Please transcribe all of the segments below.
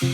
Hello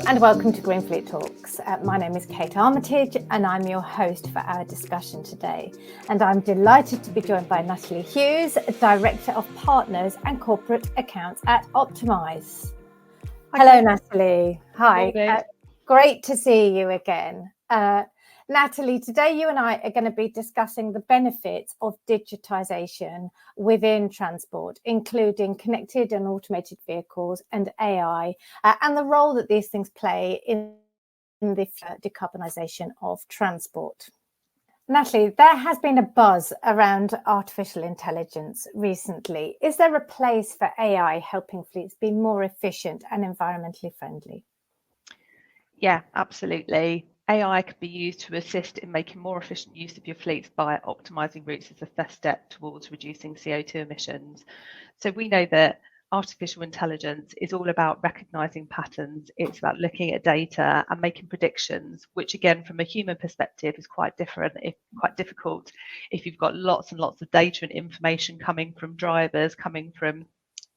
and welcome to GreenFleet Talks. My name is Kate Armitage and I'm your host for our discussion today. And I'm delighted to be joined by Natalie Hughes, Director of Partners and Corporate Accounts at Optimize. Hello, Natalie. Hi. Great to see you again. Natalie, today you and I are going to be discussing the benefits of digitisation within transport, including connected and automated vehicles and AI, and the role that these things play in the decarbonisation of transport. Natalie, there has been a buzz around artificial intelligence recently. Is there a place for AI helping fleets be more efficient and environmentally friendly? Yeah, absolutely. AI can be used to assist in making more efficient use of your fleets by optimizing routes as a first step towards reducing CO2 emissions. So we know that artificial intelligence is all about recognizing patterns. It's about looking at data and making predictions, which again, from a human perspective, is quite difficult if you've got lots and lots of data and information coming from drivers, coming from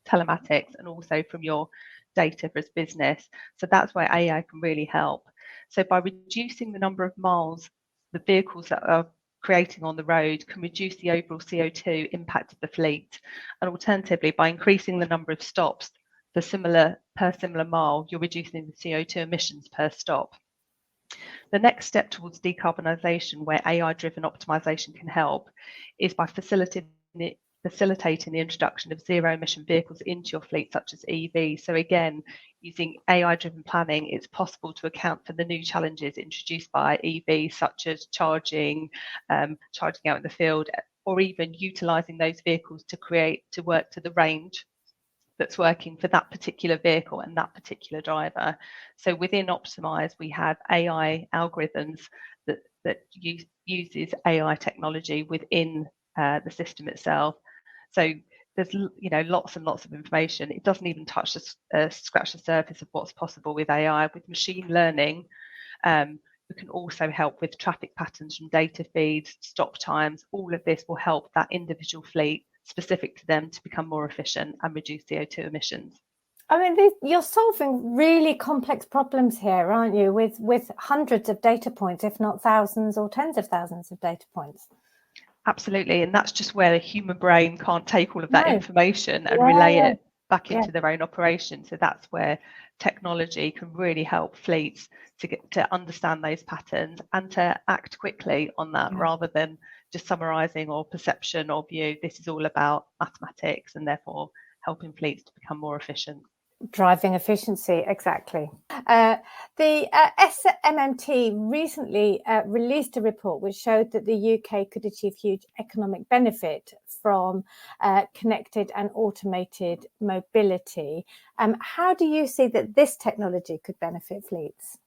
telematics, and also from your data as business. So that's why AI can really help. So by reducing the number of miles the vehicles that are creating on the road can reduce the overall CO2 impact of the fleet. And alternatively, by increasing the number of stops per similar mile, you're reducing the CO2 emissions per stop. The next step towards decarbonisation, where AI-driven optimization can help, is by facilitating the introduction of zero-emission vehicles into your fleet, such as EVs. So again, using AI-driven planning, it's possible to account for the new challenges introduced by EVs, such as charging out in the field, or even utilising those vehicles to work to the range that's working for that particular vehicle and that particular driver. So within Optimize, we have AI algorithms that uses AI technology within the system itself. So there's lots and lots of information. It doesn't even scratch the surface of what's possible with AI. With machine learning, we can also help with traffic patterns from data feeds, stop times. All of this will help that individual fleet specific to them to become more efficient and reduce CO2 emissions. I mean, you're solving really complex problems here, aren't you? With hundreds of data points, if not thousands or tens of thousands of data points. Absolutely, and that's just where the human brain can't take all of that information and relay it back into their own operation. So that's where technology can really help fleets to understand those patterns and to act quickly on that, rather than just summarising or perception or view. This is all about mathematics and therefore helping fleets to become more efficient. Driving efficiency, exactly. The SMMT recently released a report which showed that the UK could achieve huge economic benefit from connected and automated mobility. How do you see that this technology could benefit fleets?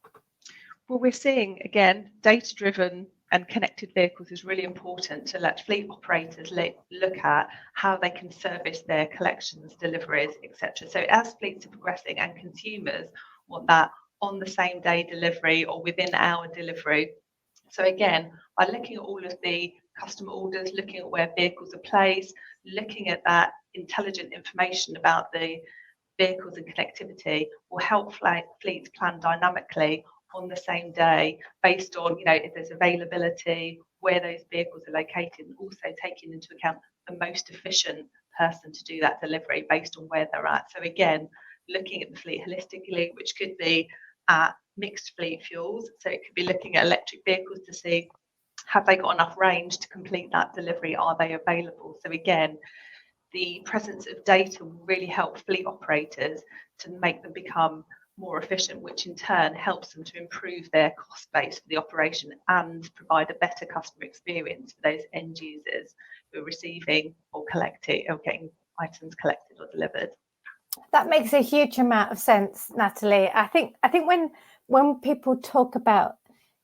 Well, we're seeing, again, data-driven and connected vehicles is really important to let fleet operators look at how they can service their collections, deliveries, etc. So as fleets are progressing and consumers want that on the same day delivery or within hour delivery. So again, by looking at all of the customer orders, looking at where vehicles are placed, looking at that intelligent information about the vehicles and connectivity will help fleets plan dynamically on the same day, based on if there's availability, where those vehicles are located, and also taking into account the most efficient person to do that delivery based on where they're at. So again, looking at the fleet holistically, which could be at mixed fleet fuels. So it could be looking at electric vehicles to see, have they got enough range to complete that delivery? Are they available? So again, the presence of data will really help fleet operators to make them become more efficient, which in turn helps them to improve their cost base for the operation and provide a better customer experience for those end users who are receiving or collecting or getting items collected or delivered. That makes a huge amount of sense, Natalie. I think when people talk about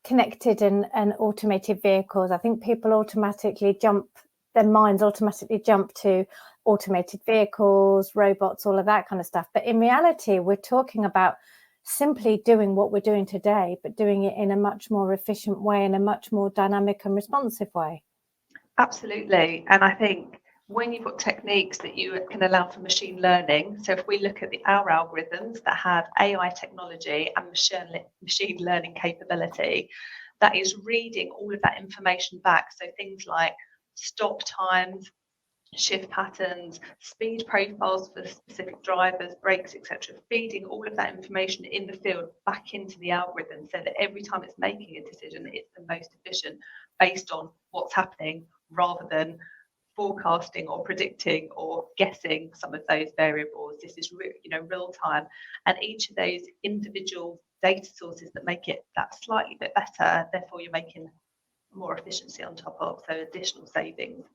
connected and automated vehicles, I think their minds automatically jump to automated vehicles, robots, all of that kind of stuff. But in reality, we're talking about simply doing what we're doing today, but doing it in a much more efficient way, in a much more dynamic and responsive way. Absolutely. And I think when you've got techniques that you can allow for machine learning, so if we look at our algorithms that have AI technology and machine learning capability, that is reading all of that information back. So things like stop times, shift patterns, speed profiles for specific drivers, brakes, etc., feeding all of that information in the field back into the algorithm so that every time it's making a decision, it's the most efficient based on what's happening rather than forecasting or predicting or guessing some of those variables. This is real time, and each of those individual data sources that make it that slightly bit better, therefore you're making more efficiency on top of, so additional savings.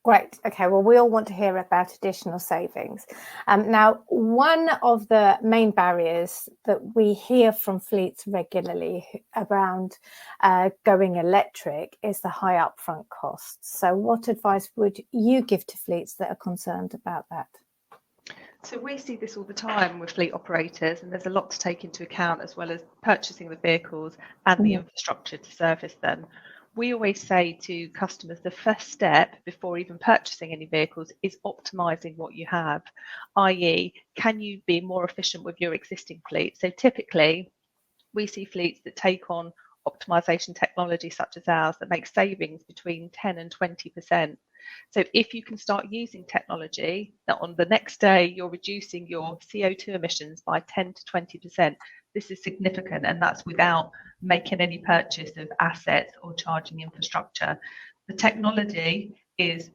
Great. Okay. Well, we all want to hear about additional savings. Now, one of the main barriers that we hear from fleets regularly around going electric is the high upfront costs. So what advice would you give to fleets that are concerned about that? So we see this all the time with fleet operators, and there's a lot to take into account, as well as purchasing the vehicles and the infrastructure to service them. We always say to customers, the first step before even purchasing any vehicles is optimizing what you have, i.e., can you be more efficient with your existing fleet? So typically, we see fleets that take on optimization technology such as ours that make savings between 10 and 20%. So if you can start using technology that on the next day you're reducing your CO2 emissions by 10 to 20%, this is significant, and that's without making any purchase of assets or charging infrastructure. The technology is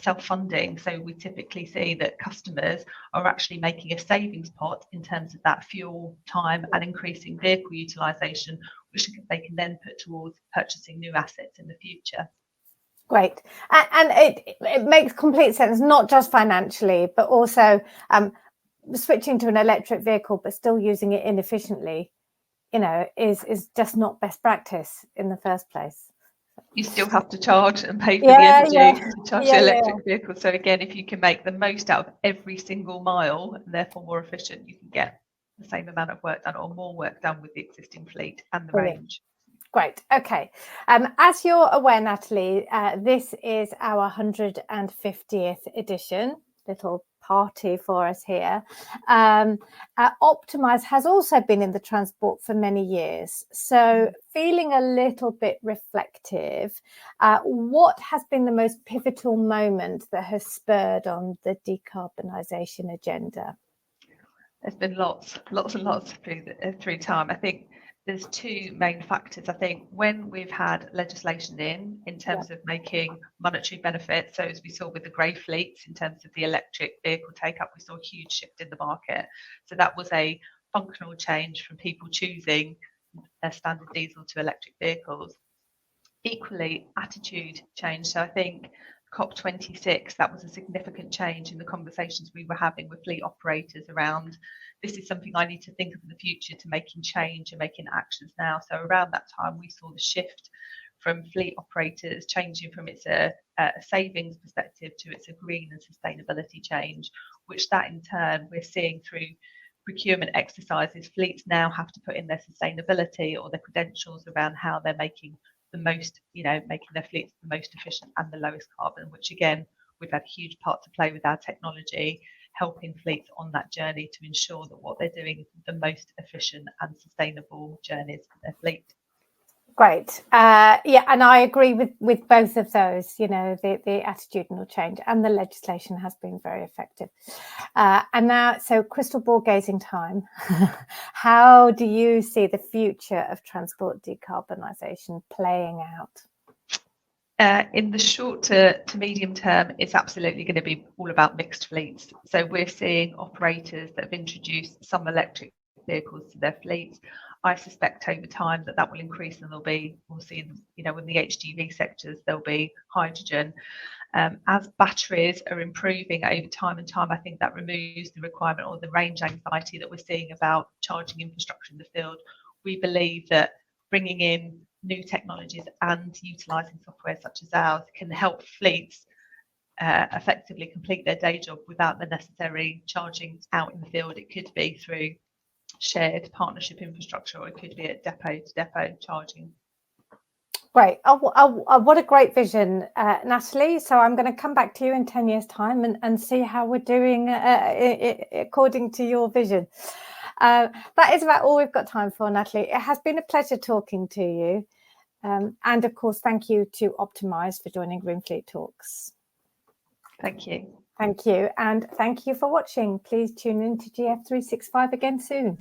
self-funding, so we typically see that customers are actually making a savings pot in terms of that fuel, time, and increasing vehicle utilisation, which they can then put towards purchasing new assets in the future. Great. And it makes complete sense, not just financially, but also switching to an electric vehicle, but still using it inefficiently, is just not best practice in the first place. You still have to charge and pay for the energy to charge the electric vehicle. So again, if you can make the most out of every single mile and therefore more efficient, you can get the same amount of work done or more work done with the existing fleet and the range. Great. Okay. As you're aware, Natalie, this is our 150th edition. Little party for us here. Optimize has also been in the transport for many years. So feeling a little bit reflective, what has been the most pivotal moment that has spurred on the decarbonisation agenda? There's been lots and lots through time. I think there's two main factors. I think when we've had legislation in terms of making monetary benefits, so as we saw with the grey fleets in terms of the electric vehicle take-up, we saw a huge shift in the market. So that was a functional change from people choosing a standard diesel to electric vehicles. Equally, attitude change. So I think COP26, that was a significant change in the conversations we were having with fleet operators around, this is something I need to think of in the future to making change and making actions now. So around that time, we saw the shift from fleet operators changing from it's a savings perspective to it's a green and sustainability change, which that in turn we're seeing through procurement exercises. Fleets now have to put in their sustainability or their credentials around how they're making the most, making their fleets the most efficient and the lowest carbon, which again, we've had a huge part to play with our technology, helping fleets on that journey to ensure that what they're doing is the most efficient and sustainable journeys for their fleet. Great. And I agree with both of those, the attitudinal change and the legislation has been very effective. And now, so crystal ball gazing time, how do you see the future of transport decarbonisation playing out? In the short to medium term, it's absolutely going to be all about mixed fleets. So we're seeing operators that have introduced some electric vehicles to their fleets. I suspect over time that will increase, and we'll see, in the HGV sectors, there'll be hydrogen. As batteries are improving over time, I think that removes the requirement or the range anxiety that we're seeing about charging infrastructure in the field. We believe that bringing in new technologies and utilising software such as ours can help fleets effectively complete their day job without the necessary charging out in the field. It could be through shared partnership infrastructure, or it could be at depot to depot charging. Great. What a great vision, Natalie. So I'm going to come back to you in 10 years' time and see how we're doing according to your vision. That is about all we've got time for, Natalie. It has been a pleasure talking to you. And of course, thank you to Optimise for joining GreenFleet Talks. Thank you. Thank you. And thank you for watching. Please tune in to GF365 again soon.